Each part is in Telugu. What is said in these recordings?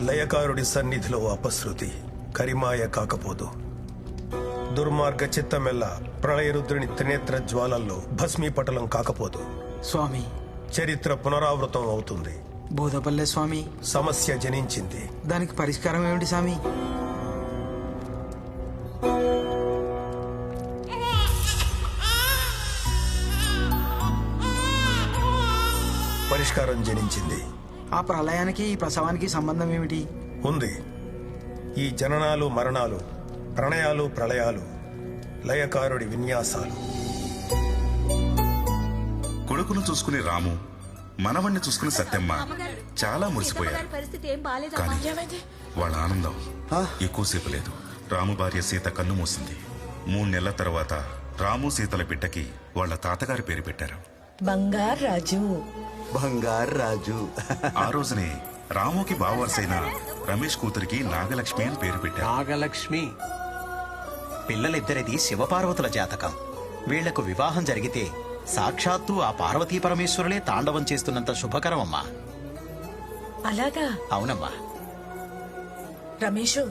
లయకారుడి సన్నిధిలో అపశృతి కరిమాయ కాకపోదు. దుర్మార్గ చిత్తమెల్ల ప్రళయరుద్రుని త్రినేత్ర జ్వాలల్లో భస్మీపటలం కాకపోదు. స్వామి, చరిత్ర పునరావృతం అవుతుంది. బోధపల్లె స్వామి, సమస్య జనించింది. దానికి పరిష్కారం ఏమిటి స్వామి? పరిష్కారం జనించింది. ఆ ప్రళయానికి ఈ ప్రసవానికి సంబంధం ఏమిటి? ఉంది. ఈ జననాలు మరణాలు, ప్రణయాలు ప్రళయాలు లయకారుడి విన్యాసాలు. కొడుకును చూసుకుని రాము, మనవణ్ణి చూసుకుని సత్యమ్మ చాలా మురిసిపోయారు. కానీ వాళ్ళ ఆనందం ఎక్కువసేపు లేదు. రాము భార్య సీత కన్ను మూసింది. 3 నెలల తర్వాత రాము సీతల బిడ్డకి వాళ్ళ తాతగారి పేరు పెట్టారు. బంగారు రాజు. బంగారు రాజు. ఆ రోజునే రాముకి బావవరసైన రమేష్ కూతురికి నాగలక్ష్మి అని పేరు పెట్టారు. నాగలక్ష్మి పిల్లలిద్దరిది శివపార్వతుల జాతకం. వీళ్లకు వివాహం జరిగితే సాక్షాత్తు ఆ పార్వతీ పరమేశ్వరులే తాండవం చేస్తున్నంత శుభకరం అమ్మా. అలాగా? అవునమ్మా. రమేషు,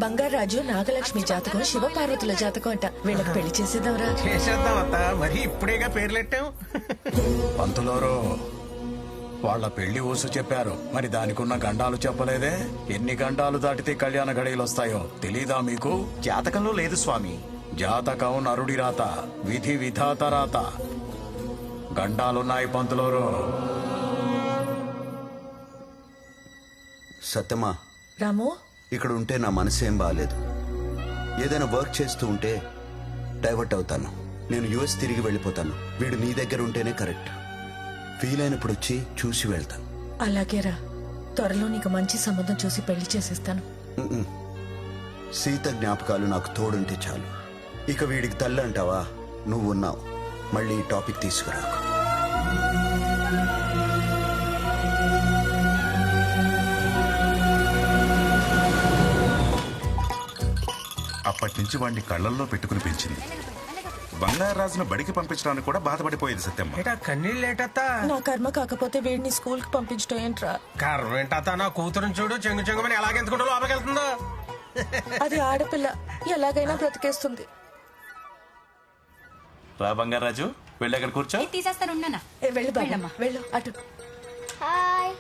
బంగారాజు నాగలక్ష్మి జాతకం శివపార్వతుల జాతకం అంట. వీళ్ళకి పెళ్లి చేసేద్దాంరా. చేసేద్దామత్తా, మరి ఇప్పుడేగా పేర్లెట్టాం. పంతులోరు వాళ్ళ పెళ్లి ఊసు చెప్పారు, మరి దానికున్న గండాలు చెప్పలేదే? ఎన్ని గండాలు దాటితే కళ్యాణ గడియలు వస్తాయో తెలీదా మీకు? జాతకంలో లేదు స్వామి. జాతకం నరుడి రాత, విధి విధాత రాత. గండాలున్నాయి పంతులోరు. సత్యమా, రాము, ఇక్కడ ఉంటే నా మనసేం బాగాలేదు. ఏదైనా వర్క్ చేస్తూ ఉంటే డైవర్ట్ అవుతాను. నేను యుఎస్ తిరిగి వెళ్ళిపోతాను. వీడు నీ దగ్గర ఉంటేనే కరెక్ట్. వీలైనప్పుడు వచ్చి చూసి వెళ్తాను. అలాగేరా. త్వరలో నీకు మంచి సంబంధం చూసి పెళ్లి చేసేస్తాను. సీత జ్ఞాపకాలు నాకు తోడుంటే చాలు. ఇక వీడికి తల్లి అంటావా? నువ్వు ఉన్నావు. మళ్ళీ ఈ టాపిక్ తీసుకురా. అప్పటి నుంచి వాడిని కళ్ళల్లో పెట్టుకుని పెంచింది. బంగారాజును బడికి పంపించడానికి కూడా బాధపడిపోయేది సత్యమ్మ. కన్నీళ్ళేటత్తా? నా కర్మ కాకపోతే వీడిని స్కూల్ కి పంపించడం ఏంట్రా? కర్మ ఏంటత్తా? నా కూతురుని చూడు, చెంగు చెంగుమని ఎలాగెందుకుంటూ లోపలికి వెళ్తుందో. అది ఆడపిల్ల, ఎలాగైనా బ్రతికేస్తుంది. రా బంగారాజు వెళ్ళి అక్కడ కూర్చో. తీసేస్తాను ఉన్నానా. వెళ్ళు బాబు వెళ్ళు అటు. హాయ్.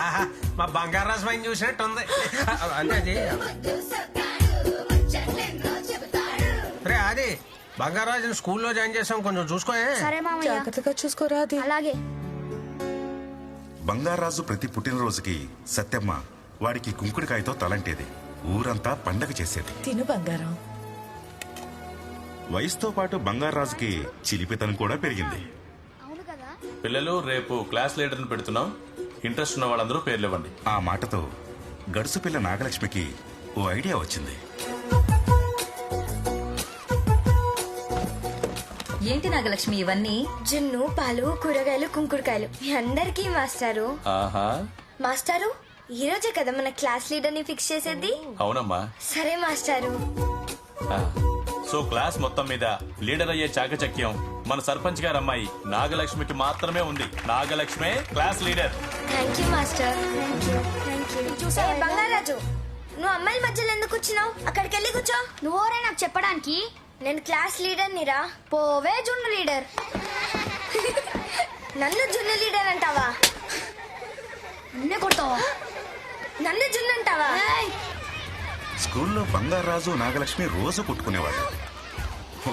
ఆహా, మా బంగారాజు పైన చూసినట్టు ఉంది. అంటే అది రే అది బంగారాజుని స్కూల్లో జాయిన్ చేసాం, కొంచెం చూసుకోయే. సరే మామయ్య. జాగ్రత్తగా చూసుకోరా అది. అలాగే. బంగారాజు ప్రతి పుట్టినరోజుకి సత్యమ్మ వాడికి కుంకుడికాయతో తలంటేది. ఊరంతా పండగ చేసేది. తిను బంగారం. వయసుతో పాటు బంగారాజుకి చిలిపితనం కూడా పెరిగింది. అవును కదా. పిల్లలు రేపు క్లాస్ లీడర్ని పెడుతున్నాం. ఇంట్రెస్ట్ ఉన్న వాళ్ళందరూ పేర్లు ఇవ్వండి. ఆ మాటతో గడుసు పిల్ల నాగలక్ష్మికి ఓ ఐడియా వచ్చింది. ఏంటి నాగలక్ష్మి ఇవన్నీ? జున్ను, పాలు, కూరగాయలు, కుంకుడుకాయలు. మీ అందరికీ మాస్టారు. ఆహా, మాస్టారు, ఈ రోజే కదా మన క్లాస్ లీడర్ ని ఫిక్స్ చేసేది. అవునమ్మా. సరే మాస్టారు. సో క్లాస్ మొత్తం మీద లీడర్ అయ్యే చాకచక్యం మన సర్పంచ్ గారు అమ్మాయి నాగలక్ష్మికి మాత్రమే ఉంది. నాగలక్ష్మే class leader. Thank you master. చూసా బంగారాజు, నువ్వు అమ్మాయిల మధ్యలో ఎందుకు కూర్చున్నావు? అక్కడికి వెళ్ళి కూర్చో. నువ్వోరే నాకు చెప్పడానికి? నేను క్లాస్ లీడర్ నిరా. పోవే జున్ను లీడర్. నన్ను జున్ను లీడర్ అంటావా? నన్నే కొడతావా? నన్ను జున్ను అంటావా? స్కూల్లో బంగారాజు నాగలక్ష్మి రోజు కొట్టుకునేవాడు.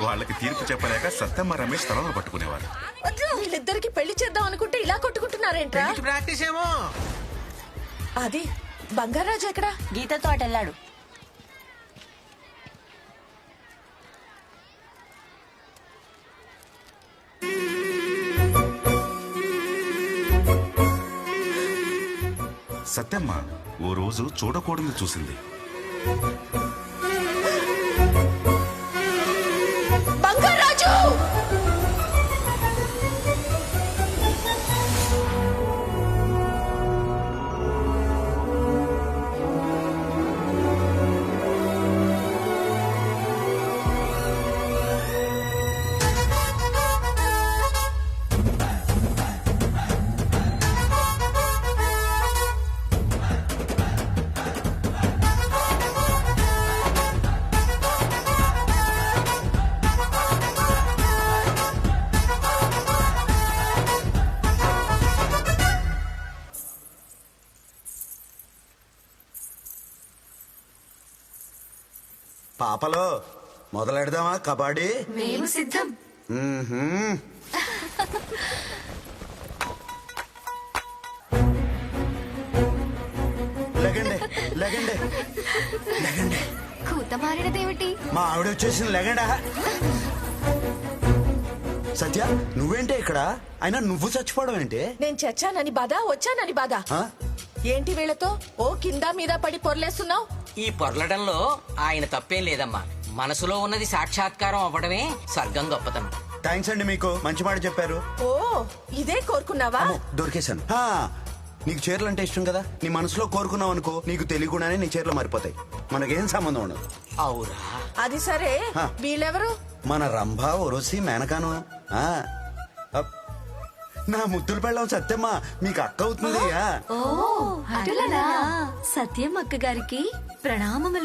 వాళ్ళకి తీర్పు చెప్పలేక సత్యమ్మ రమేష్ తలలో పట్టుకునేవాడు. వీళ్ళిద్దరికి పెళ్లి చేద్దాం అనుకుంటే ఇలా కొట్టుకుంటున్నారేంట్రా? పెళ్లికి ప్రాక్టీస్ ఏమో. అది బంగారాజు ఎక్కడ? గీతతో అటు వెళ్ళాడు. సత్యమ్మ ఓ రోజు చూడకూడదు చూసింది. బంగారాజు! పాపలో మొదలెడదామా కబడ్డీ? మేము సిద్ధం. మ్మ్హ్మ్. లెగండి లెగండి లెగండి. కూత మారినదేమిటి? మా ఆవిడ వచ్చేసింది, లెగండా. సత్య, నువ్వేంటే ఇక్కడ? అయినా నువ్వు చచ్చిపోవడం ఏంటి? నేను చచ్చానని బాధ, వచ్చానని బాధ. ఆ? ఏంటి వీళ్ళతో ఓ కింద మీద పడి పొర్లేస్తున్నావు? ఈ పొర్లడంలో ఆయన తప్పేం లేదమ్మా. మనసులో ఉన్నది సాక్షాత్కారం అవ్వడమే స్వర్గం గొప్పతనం. థ్యాంక్స్ అండి, మీకు మంచి మాట చెప్పారు. ఓ ఇదే కోరుకున్నావా? అమ్మో, దొరికేశాను. నీకు చీరలు అంటే ఇష్టం కదా, నీ మనసులో కోరుకున్నావు అనుకో, నీకు తెలియకుండానే నీ చీరలు మారిపోతాయి. మనకేం సంబంధం ఉండదు. అవురా? అది సరే, హా. వీళ్ళెవరు? మన రంభ, ఒరసి, మేనకాను. నా ముద్దులు పెళ్ళం సత్యమ్మ మీకు అక్క అవుతుంది. సత్యం అక్క గారికి ప్రణామములు.